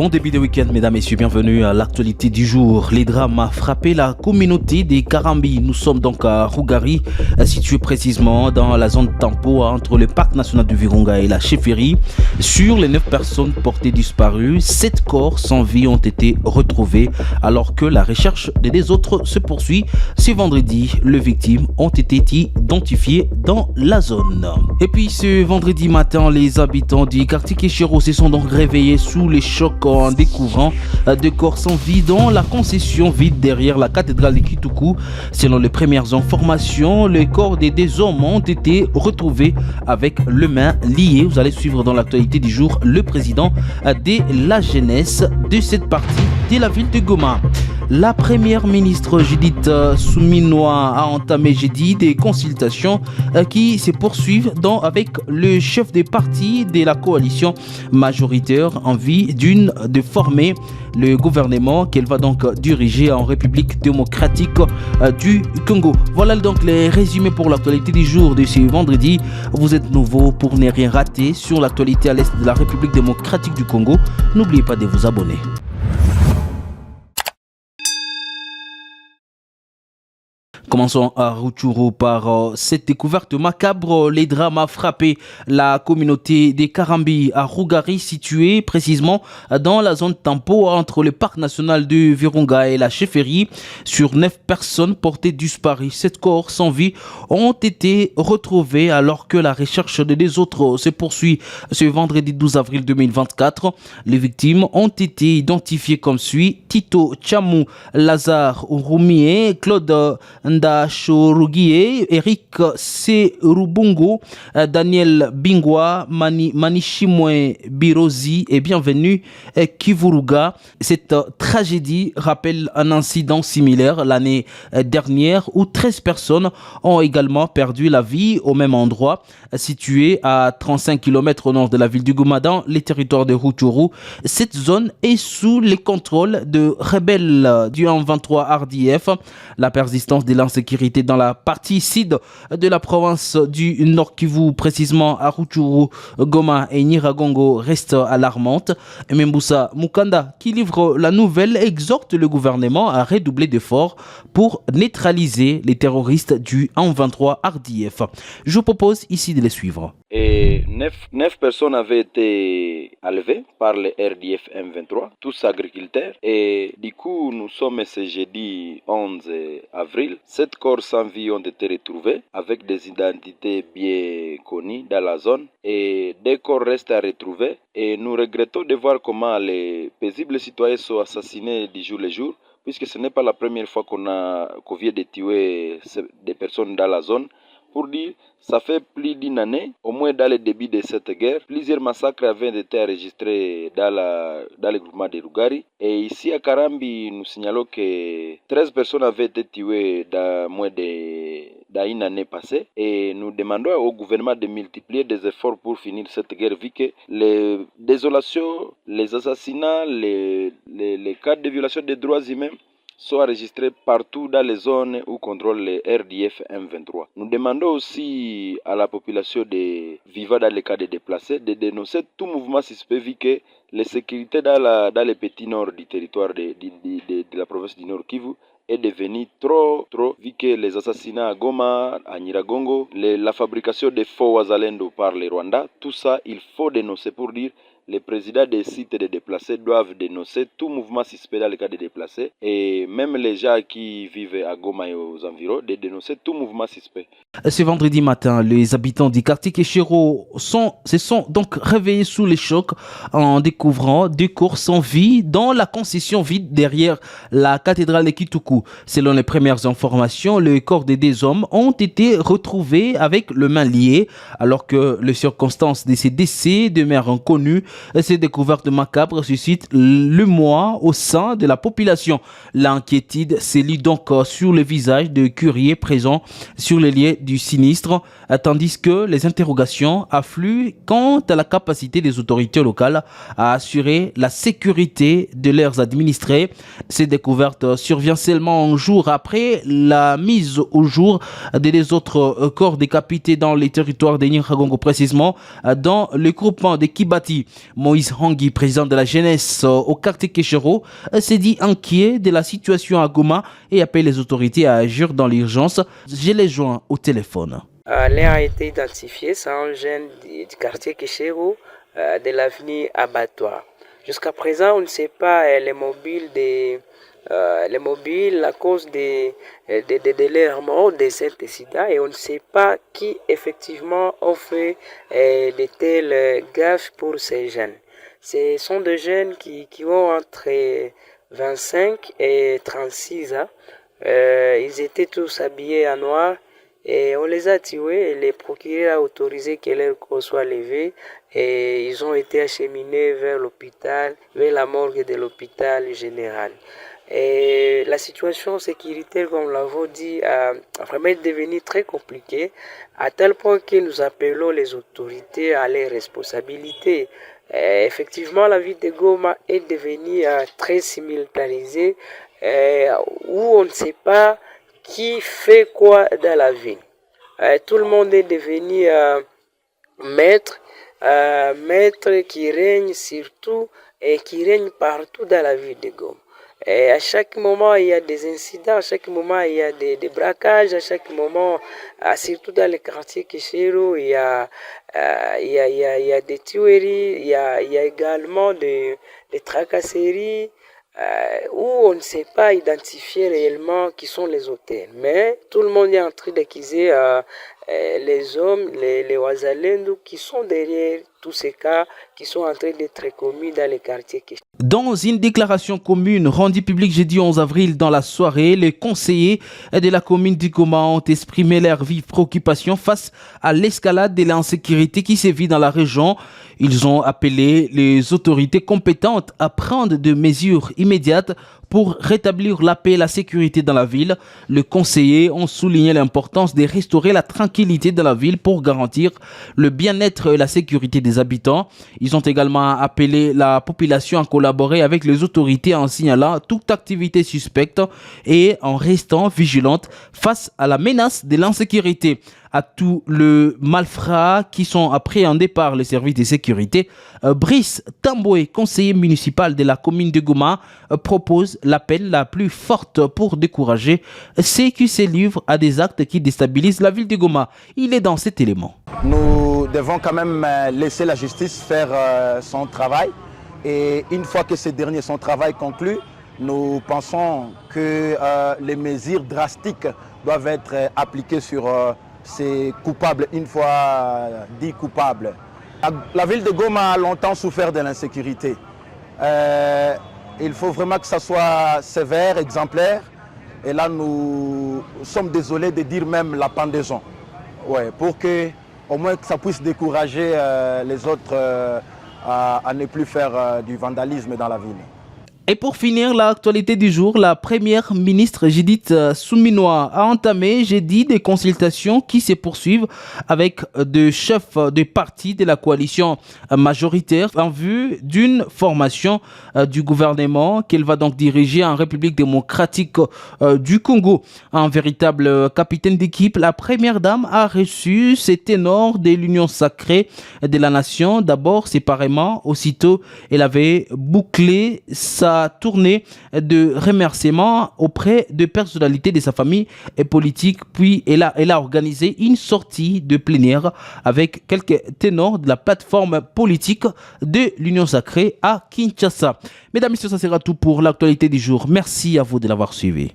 Bon début de week-end, mesdames, messieurs, bienvenue à l'actualité du jour. Les drames ont frappé la communauté des Karambi. Nous sommes donc à Rougari, situé précisément dans la zone tampon entre le parc national du Virunga et la chefferie. Sur les 9 personnes portées disparues, 7 corps sans vie ont été retrouvés alors que la recherche des autres se poursuit. Ce vendredi, les victimes ont été identifiées dans la zone. Et puis ce vendredi matin, les habitants du quartier Keshiro se sont donc réveillés sous les chocs en découvrant des corps sans vie dans la concession vide derrière la cathédrale de Kituku. Selon les premières informations, les corps des 2 hommes ont été retrouvés avec les mains liées. Vous allez suivre dans l'actualité du jour le président de la jeunesse de cette partie de la ville de Goma. La première ministre Judith Suminwa a entamé jeudi des consultations qui se poursuivent avec le chef des partis de la coalition majoritaire en vue de former le gouvernement qu'elle va donc diriger en République démocratique du Congo. Voilà donc les résumés pour l'actualité du jour de ce vendredi. Vous êtes nouveau pour ne rien rater sur l'actualité à l'est de la République démocratique du Congo. N'oubliez pas de vous abonner. Commençons à Rutshuru par cette découverte macabre. Les drames ont frappé la communauté des Karambi à Rougari, située précisément dans la zone tampon entre le parc national du Virunga et la chefferie. Sur 9 personnes portées disparues, 7 corps sans vie ont été retrouvés alors que la recherche des autres se poursuit ce vendredi 12 avril 2024. Les victimes ont été identifiées comme suit: Tito Chamou, Lazare Roumie, Claude Ndachorugie, Eric Serubungo, Daniel Bingwa, Manishimwe Birozi et bienvenue Kivuruga. Cette tragédie rappelle un incident similaire l'année dernière où 13 personnes ont également perdu la vie au même endroit, situé à 35 km au nord de la ville du Goma dans les territoires de Rutshuru. Cette zone est sous les contrôles de rebelles du 23 RDF. La persistance de l'insécurité dans la partie sud de la province du Nord Kivu, précisément à Rutshuru, Goma et Nyiragongo, reste alarmante. Mboussa Mukanda, qui livre la nouvelle, exhorte le gouvernement à redoubler d'efforts pour neutraliser les terroristes du 23 RDF. Je vous propose ici de les suivre. Et 9 personnes avaient été enlevées par le RDF M23, tous agriculteurs. Et du coup, nous sommes ce jeudi 11 avril. 7 corps sans vie ont été retrouvés avec des identités bien connues dans la zone. Et 2 corps restent à retrouver. Et nous regrettons de voir comment les paisibles citoyens sont assassinés du jour le jour, puisque ce n'est pas la première fois qu'on vient de tuer des personnes dans la zone. Pour dire, ça fait plus d'une année, au moins dans le début de cette guerre, plusieurs massacres avaient été enregistrés dans le groupement de Rougari. Et ici à Karambi, nous signalons que 13 personnes avaient été tuées dans moins d'une année passée. Et nous demandons au gouvernement de multiplier des efforts pour finir cette guerre, vu que les désolations, les assassinats, les cas de violation des droits humains sont enregistrés partout dans les zones où contrôle le RDF M23. Nous demandons aussi à la population vivant dans les cas de déplacés de dénoncer tout mouvement suspect, vu que la sécurité dans le petit nord du territoire de la province du Nord Kivu est devenue trop, vu que les assassinats à Goma, à Nyiragongo, la fabrication de faux Wazalendo par les Rwandais, tout ça il faut dénoncer pour dire les présidents des sites de déplacés doivent dénoncer tout mouvement suspect dans le cas des déplacés et même les gens qui vivent à Goma et aux environs de dénoncer tout mouvement suspect. Ce vendredi matin, les habitants du quartier Keshiro se sont donc réveillés sous les chocs en découvrant 2 corps sans vie dans la concession vide derrière la cathédrale de Kituku. Selon les premières informations, les corps des 2 hommes ont été retrouvés avec les mains liées alors que les circonstances de ces décès demeurent inconnues. Ces découvertes macabres suscitent l'émoi au sein de la population. L'inquiétude se lit donc sur le visage de curieux présents sur les lieux du sinistre, tandis que les interrogations affluent quant à la capacité des autorités locales à assurer la sécurité de leurs administrés. Ces découvertes surviennent seulement un jour après la mise au jour des autres corps décapités dans les territoires de Nyiragongo, précisément dans le groupement de Kibati. Moïse Hangui, président de la jeunesse au quartier Kéchero, s'est dit inquiet de la situation à Goma et appelle les autorités à agir dans l'urgence. Je les joins au téléphone. L'un a été identifié, c'est un jeune du quartier Kéchero de l'avenue Abattoir. Jusqu'à présent, on ne sait pas les mobiles à cause de leur mort de cet incident et on ne sait pas qui effectivement a fait de telles gaffes pour ces jeunes. Ce sont des jeunes qui ont entre 25 et 36 ans. Ils étaient tous habillés en noir et on les a tués et le procureur a autorisé que leur corps soit levé et ils ont été acheminés vers l'hôpital, vers la morgue de l'hôpital général. Et la situation sécuritaire, comme nous l'avons dit, a vraiment devenu très compliquée, à tel point que nous appelons les autorités à leurs responsabilités. Effectivement, la ville de Goma est devenue très simultanisée, où on ne sait pas qui fait quoi dans la ville. Tout le monde est devenu maître qui règne surtout et qui règne partout dans la ville de Goma. Et à chaque moment, il y a des incidents, à chaque moment, il y a des braquages, à chaque moment, surtout dans les quartiers Kéchero, il y a des tueries, il y a également des tracasseries, où on ne sait pas identifier réellement qui sont les auteurs. Mais tout le monde est en train d'accuser les hommes, les Wazalendo qui sont derrière tous ces cas qui sont en train d'être commis dans les quartiers. Dans une déclaration commune rendue publique jeudi 11 avril dans la soirée, les conseillers de la commune du Goma ont exprimé leur vive préoccupation face à l'escalade de l'insécurité qui sévit dans la région. Ils ont appelé les autorités compétentes à prendre des mesures immédiates pour rétablir la paix et la sécurité dans la ville. Les conseillers ont souligné l'importance de restaurer la tranquillité dans la ville pour garantir le bien-être et la sécurité des habitants. Ils ont également appelé la population à collaborer avec les autorités en signalant toute activité suspecte et en restant vigilante face à la menace de l'insécurité. À tous les malfrats qui sont appréhendés par les services de sécurité, Brice Tamboué, conseiller municipal de la commune de Goma, propose l'appel la plus forte pour décourager ceux qui se livrent à des actes qui déstabilisent la ville de Goma. Il est dans cet élément. Nous devons quand même laisser la justice faire son travail et une fois que ce dernier son travail conclu, nous pensons que les mesures drastiques doivent être appliquées sur ces coupables, une fois dit coupables. La ville de Goma a longtemps souffert de l'insécurité. Il faut vraiment que ça soit sévère, exemplaire. Et là, nous sommes désolés de dire même la pendaison. Ouais, pour que, au moins que ça puisse décourager les autres à ne plus faire du vandalisme dans la ville. Et pour finir, l'actualité du jour, la première ministre Judith Suminwa a entamé jeudi des consultations qui se poursuivent avec des chefs des partis de la coalition majoritaire en vue d'une formation du gouvernement qu'elle va donc diriger en République démocratique du Congo. Un véritable capitaine d'équipe, la première dame a reçu ces ténors de l'Union sacrée de la nation, d'abord séparément, aussitôt elle avait bouclé sa tournée de remerciements auprès de personnalités de sa famille et politique, puis elle a organisé une sortie de plénière avec quelques ténors de la plateforme politique de l'Union sacrée à Kinshasa. Mesdames et messieurs, ça sera tout pour l'actualité du jour. Merci à vous de l'avoir suivi.